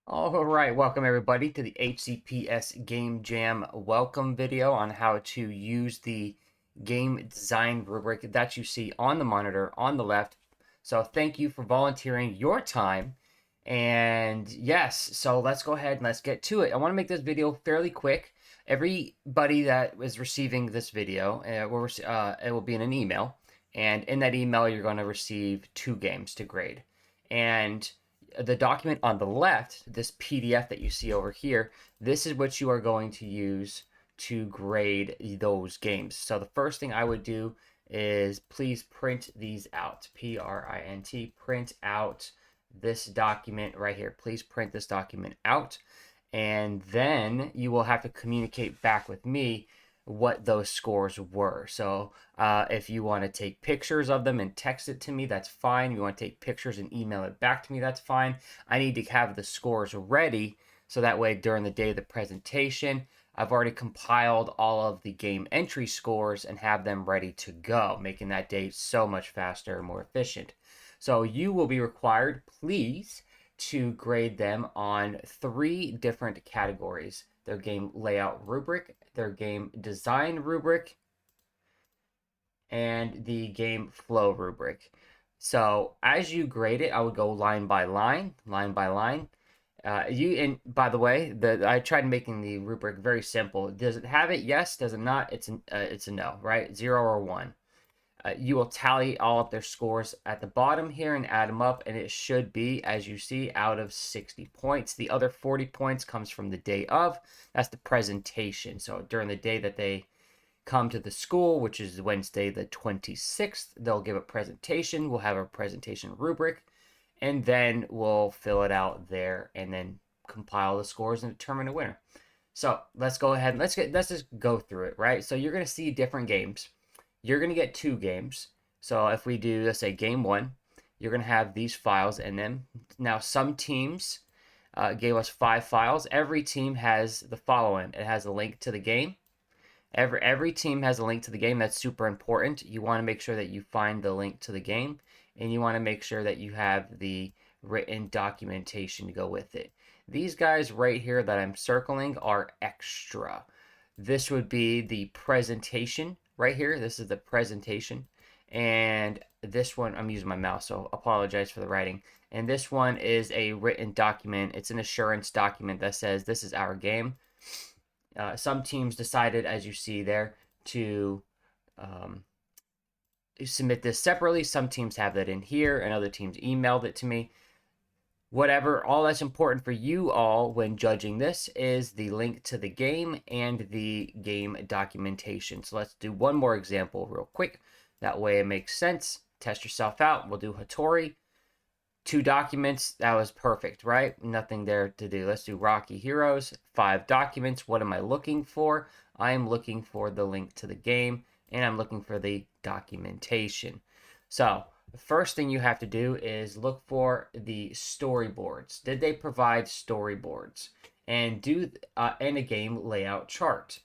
All right, welcome everybody to the HCPS Game Jam welcome video on how to use the game design rubric that you see on the monitor on the left. So thank you for volunteering your time. And yes, so let's go ahead and let's get to it. I want to make this video fairly quick. Everybody that is receiving this video, it will be in an email. And in that email, you're going to receive 2 games to grade. And the document on the left, this PDF that you see over here, this is what you are going to use to grade those games. So the first thing I would do is please print these out. Print, print out this document right here. Please print this document out. And then you will have to communicate back with me what those scores were. So if you want to take pictures of them and text it to me, that's fine. If you want to take pictures and email it back to me, that's fine. I need to have the scores ready so that way during the day of the presentation, I've already compiled all of the game entry scores and have them ready to go, making that day so much faster and more efficient. So you will be required, please, to grade them on 3 different categories: their game layout rubric, their game design rubric, and the game flow rubric. So as you grade it, I would go line by line, line by line. And by the way, I tried making the rubric very simple. Does it have it? Yes. Does it not? It's a no, right? 0 or 1. You will tally all of their scores at the bottom here and add them up, and it should be, as you see, out of 60 points. The other 40 points comes from the day of. That's the presentation. So during the day that they come to the school, which is Wednesday the 26th, they'll give a presentation. We'll have a presentation rubric, and then we'll fill it out there and then compile the scores and determine a winner. So let's go ahead and let's just go through it, right? So you're going to see different games. You're going to get 2 games. So if we do, let's say, game 1, you're going to have these files in them. Now, some teams gave us 5 files. Every team has the following. It has a link to the game. Every team has a link to the game. That's super important. You want to make sure that you find the link to the game, and you want to make sure that you have the written documentation to go with it. These guys right here that I'm circling are extra. This would be the presentation right here. This is the presentation. And this one, I'm using my mouse, so apologize for the writing. And this one is a written document. It's an assurance document that says this is our game. Some teams decided, as you see there, to submit this separately. Some teams have that in here, and other teams emailed it to me. Whatever, all that's important for you all when judging this is the link to the game and the game documentation. So let's do one more example real quick. That way it makes sense. Test yourself out. We'll do Hattori. 2 documents. That was perfect, right? Nothing there to do. Let's do Rocky Heroes. 5 documents. What am I looking for? I am looking for the link to the game, and I'm looking for the documentation. So the first thing you have to do is look for the storyboards. Did they provide storyboards? And do and a game layout chart.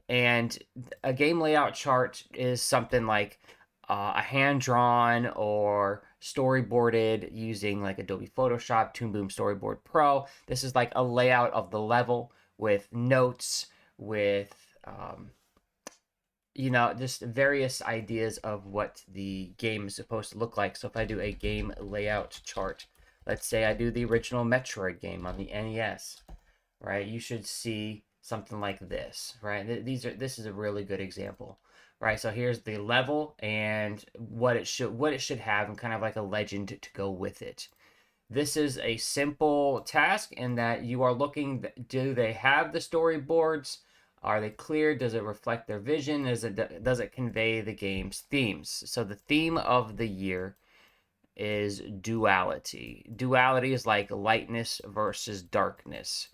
And a game layout chart is something like a hand-drawn or storyboarded using like Adobe Photoshop, Toon Boom Storyboard Pro. This is like a layout of the level with notes, with just various ideas of what the game is supposed to look like. So if I do a game layout chart, let's say I do the original Metroid game on the NES, right? You should see something like this, right? This is a really good example, right? So here's the level and what it should have, and kind of like a legend to go with it. This is a simple task in that you are looking, do they have the storyboards? Are they clear? Does it reflect their vision? Does it convey the game's themes? So the theme of the year is duality. Duality is like lightness versus darkness,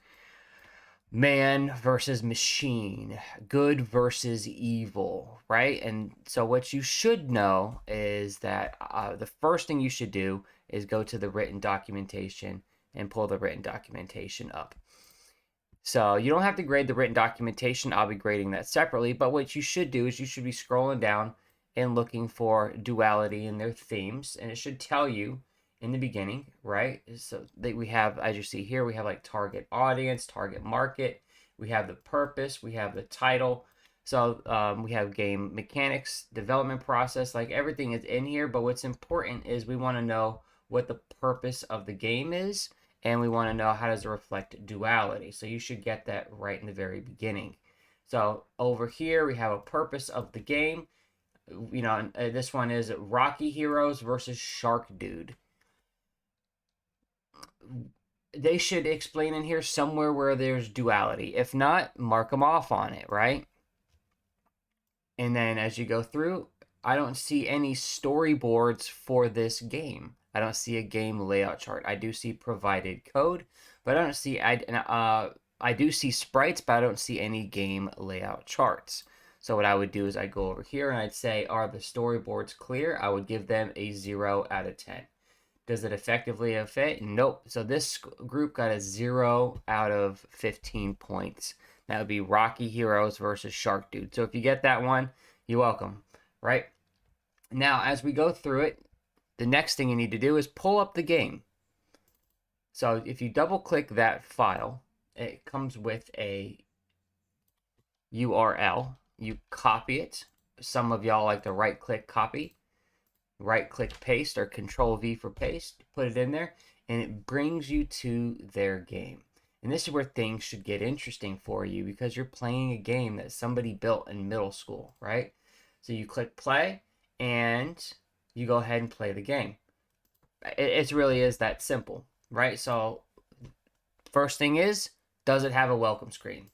man versus machine, good versus evil, right? And so what you should know is that the first thing you should do is go to the written documentation and pull the written documentation up. So you don't have to grade the written documentation. I'll be grading that separately. But what you should do is you should be scrolling down and looking for duality in their themes. And it should tell you in the beginning, right? So we have, as you see here, we have like target audience, target market. We have the purpose. We have the title. So we have game mechanics, development process, like everything is in here. But what's important is we want to know what the purpose of the game is, and we want to know how does it reflect duality. So you should get that right in the very beginning. So over here we have a purpose of the game. This one is Rocky Heroes versus Shark Dude. They should explain in here somewhere where there's duality. If not, mark them off on it, right? And then as you go through, I don't see any storyboards for this game. I don't see a game layout chart. I do see provided code, but I don't see I do see sprites, but I don't see any game layout charts. So what I would do is I'd go over here and I'd say, are the storyboards clear? I would give them a 0 out of 10. Does it effectively fit? Nope. So this group got a 0 out of 15 points. That would be Rocky Heroes versus Shark Dude. So if you get that one, you're welcome, right? Now, as we go through it, the next thing you need to do is pull up the game. So if you double click that file, it comes with a URL. You copy it. Some of y'all like to right click copy, right click paste, or control V for paste, put it in there, and it brings you to their game. And this is where things should get interesting for you because you're playing a game that somebody built in middle school, right? So you click play and you go ahead and play the game. It really is that simple, right? So first thing is, does it have a welcome screen?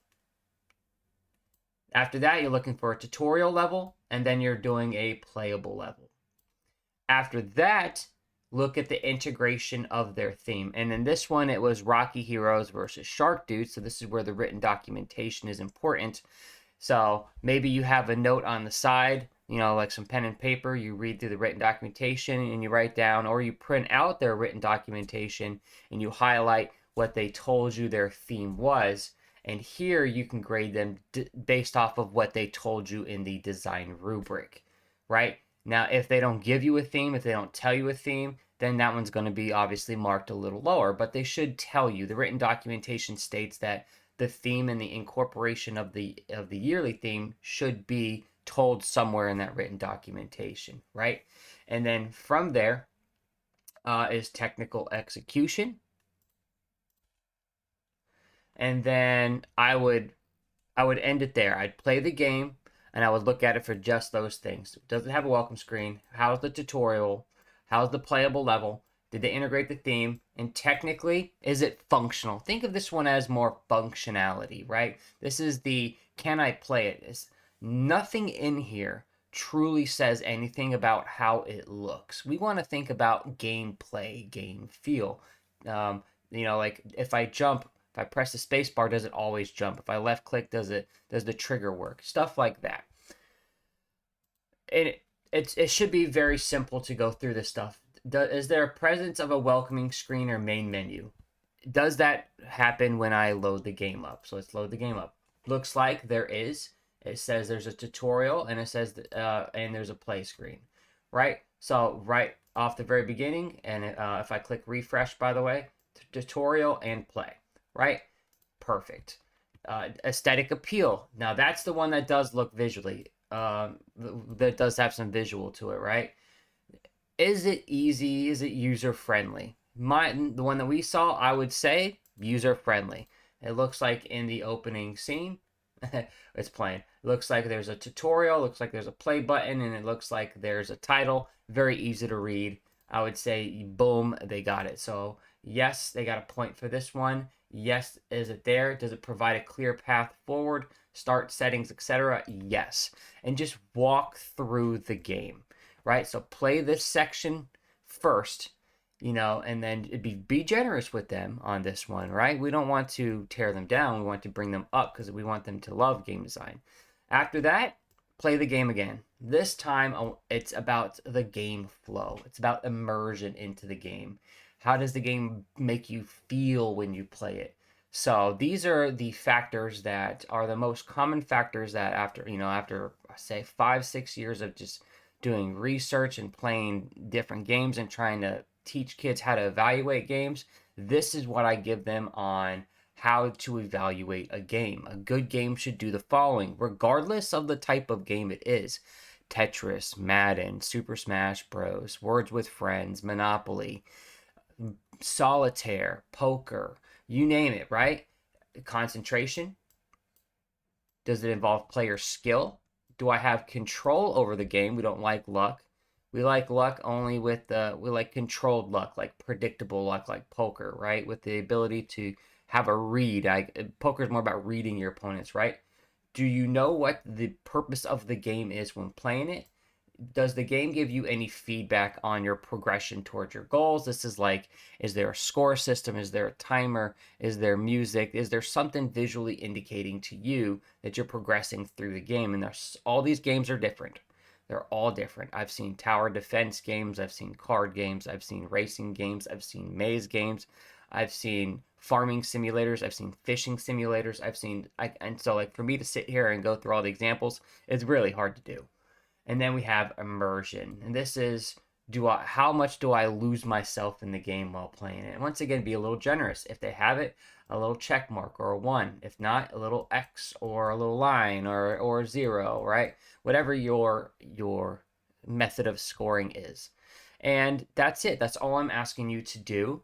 After that, you're looking for a tutorial level, and then you're doing a playable level. After that, look at the integration of their theme. And in this one, it was Rocky Heroes versus Shark Dude. So this is where the written documentation is important. So maybe you have a note on the side, like some pen and paper. You read through the written documentation and you write down, or you print out their written documentation and you highlight what they told you their theme was. And here you can grade them based off of what they told you in the design rubric, right? Now, if they don't give you a theme, if they don't tell you a theme, then that one's going to be obviously marked a little lower, but they should tell you. The written documentation states that the theme and the incorporation of the yearly theme should be told somewhere in that written documentation, right? And then from there is technical execution. And then I would end it there. I'd play the game and I would look at it for just those things. Does it have a welcome screen? How's the tutorial? How's the playable level? Did they integrate the theme? And technically, is it functional? Think of this one as more functionality, right? This is the can I play it? It's nothing in here truly says anything about how it looks. We want to think about gameplay, game feel. Like if I press the space bar, does it always jump? If I left click, does the trigger work? Stuff like that. And it should be very simple to go through this stuff. Is there a presence of a welcoming screen or main menu? Does that happen when I load the game up? So let's load the game up. Looks like there is. It says there's a tutorial and it says and there's a play screen, right? So right off the very beginning, and if I click refresh, by the way, tutorial and play, right? Perfect. Aesthetic appeal. Now that's the one that does look visually. That does have some visual to it, right? Is it easy? Is it user friendly? The one that we saw, I would say user friendly. It looks like in the opening scene, it's playing. It looks like there's a tutorial, looks like there's a play button, and it looks like there's a title. Very easy to read. I would say, boom, they got it. So yes, they got a point for this one. Yes, is it there? Does it provide a clear path forward? Start settings, etc. Yes. And just walk through the game, right? So play this section first, and then be generous with them on this one, right? We don't want to tear them down. We want to bring them up because we want them to love game design. After that, play the game again. This time, it's about the game flow. It's about immersion into the game. How does the game make you feel when you play it? So these are the factors that are the most common factors that after say 5-6 years of just doing research and playing different games and trying to teach kids how to evaluate games, this is what I give them on how to evaluate a game. A good game should do the following, regardless of the type of game it is. Tetris, Madden, Super Smash Bros, Words with Friends, Monopoly, solitaire, poker, you name it, right? Concentration. Does it involve player skill? Do I have control over the game? We don't like luck. We like luck only with we like controlled luck, like predictable luck, like poker, right? With the ability to have a read. Poker is more about reading your opponents, right? Do you know what the purpose of the game is when playing it? Does the game give you any feedback on your progression towards your goals? This is like, is there a score system? Is there a timer? Is there music? Is there something visually indicating to you that you're progressing through the game? And there's all these games are different. They're all different. I've seen tower defense games, I've seen card games, I've seen racing games, I've seen maze games, I've seen farming simulators, I've seen fishing simulators, and so like for me to sit here and go through all the examples, it's really hard to do. And then we have immersion. And this is, how much do I lose myself in the game while playing it? And once again, be a little generous. If they have it, a little check mark or a 1. If not, a little X or a little line or 0, right? Whatever your method of scoring is. And that's it. That's all I'm asking you to do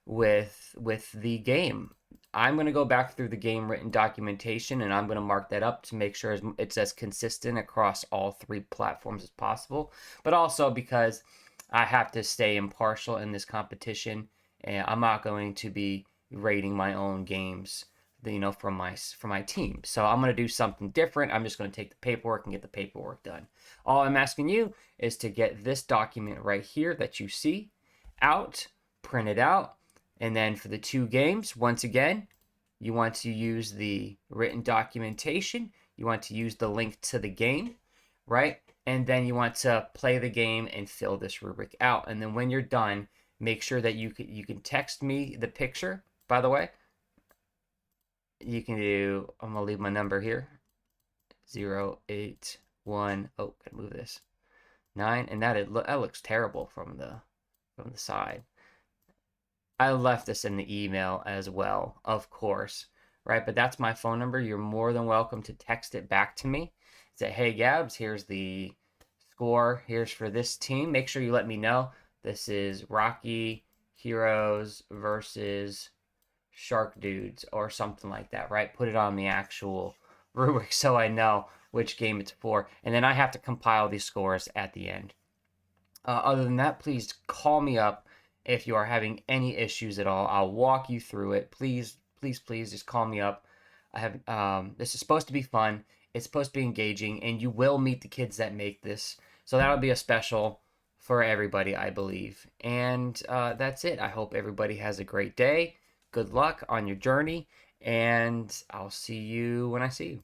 with the game. I'm going to go back through the game written documentation and I'm going to mark that up to make sure it's as consistent across all 3 platforms as possible. But also because I have to stay impartial in this competition, and I'm not going to be rating my own games, from my team. So I'm going to do something different. I'm just going to take the paperwork and get the paperwork done. All I'm asking you is to get this document right here that you see out, print it out, and then for the 2 games, once again, you want to use the written documentation. You want to use the link to the game, right? And then you want to play the game and fill this rubric out. And then when you're done, make sure that you can text me the picture, by the way. You can do, I'm going to leave my number here, 081, oh, gotta move this, 9, and that looks terrible from the side. I left this in the email as well, of course, right? But that's my phone number. You're more than welcome to text it back to me. Say, hey, Gabs, here's the score. Here's for this team. Make sure you let me know. This is Rocky Heroes versus Shark Dudes or something like that, right? Put it on the actual rubric so I know which game it's for. And then I have to compile these scores at the end. Other than that, please call me up if you are having any issues at all. I'll walk you through it. Please, please, please just call me up. I have this is supposed to be fun. It's supposed to be engaging, and you will meet the kids that make this. So that'll be a special for everybody, I believe. And that's it. I hope everybody has a great day. Good luck on your journey, and I'll see you when I see you.